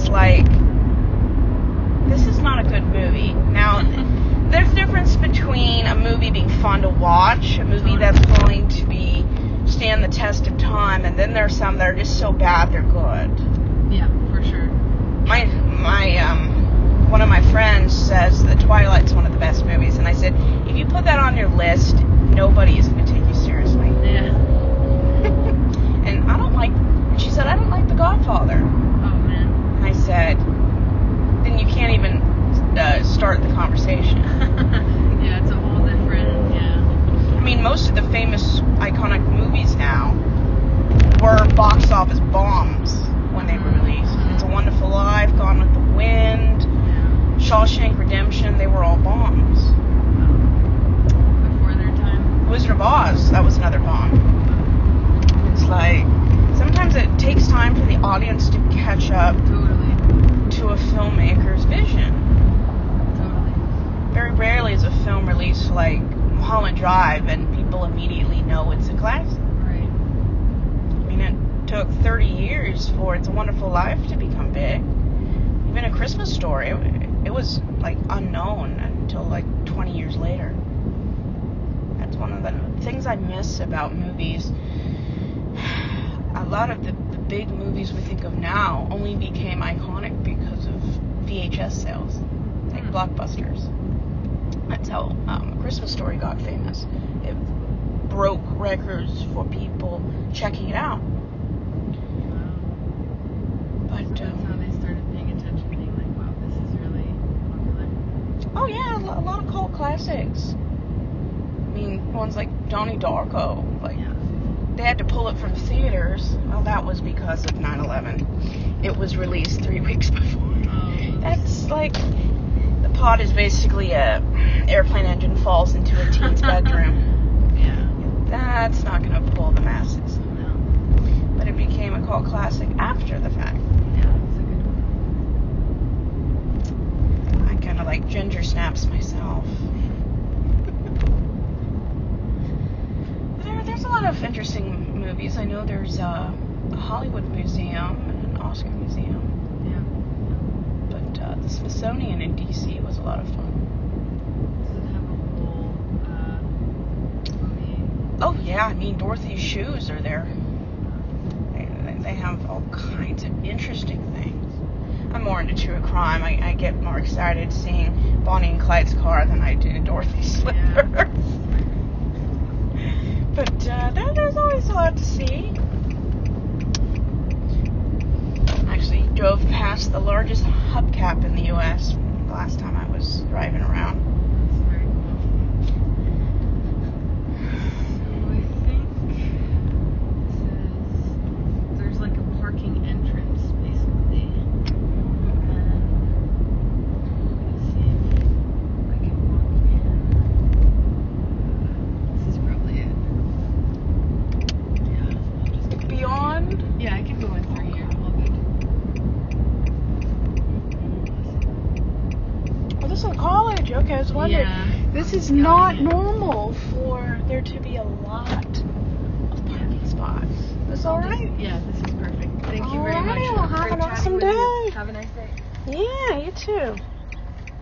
was like, this is not a good movie. Now, there's a difference between a movie being fun to watch, a movie that's going to stand the test of time, and then there's some that are just so bad they're good. Yeah, for sure. My one of my friends says that Twilight's one of the best movies, and I said, if you put that on your list, nobody is going to take you seriously. Yeah. And she said, I don't like The Godfather. Oh, man. And I said, then you can't even start the conversation. Yeah, it's a whole different, I mean, most of the famous, iconic movies now were box office bombs when they were released. It's a Wonderful Life, Gone with the Wind, Shawshank Redemption, they were all bombs. Before their time. Wizard of Oz, that was another bomb. It's like, sometimes it takes time for the audience to catch up to a filmmaker's vision. Totally. Very rarely is a film released like Mulholland Drive and people immediately know it's a classic. Right. I mean, it took 30 years for It's a Wonderful Life to become big. Even A Christmas Story, it was like unknown until like 20 years later. That's one of the things I miss about movies. A lot of the big movies we think of now only became iconic because of VHS sales, like blockbusters. That's how A Christmas Story got famous. It broke records for people checking it out. But So that's how they started paying attention, being like, wow, this is really popular. oh yeah, a lot of cult classics. I mean, ones like Donnie Darko, like they had to pull it from theaters. Well, that was because of 9/11. It was released 3 weeks before. That's like, the plot is basically a airplane engine falls into a teen's bedroom. Yeah. That's not going to pull the masses. No. But it became a cult classic after the fact. Yeah, that's a good one. I kind of like Ginger Snaps myself. There's a lot of interesting movies. I know there's a Hollywood museum and an Oscar museum. Yeah. But the Smithsonian in D.C. was a lot of fun. Does it have a whole movie? Oh yeah, I mean, Dorothy's shoes are there. They have all kinds of interesting things. I'm more into true crime. I get more excited seeing Bonnie and Clyde's car than I do Dorothy's slippers. Yeah. But there's always a lot to see. Actually drove past the largest hubcap in the U.S. the last time I was driving around. That's very cool. So I think this is, there's like a parking entrance, basically. And let's see if I can walk in. This is probably it. Yeah, I'll just Beyond? Yeah, I can go in through here. All good. Oh, this is a college. Okay, I was wondering. Yeah. This is not normal for there to be a lot of parking spots. Is this alright? Yeah, this is perfect. Thank you very much. Alrighty, well, have Great an chatting awesome with you. day. Have a nice day. Yeah, you too.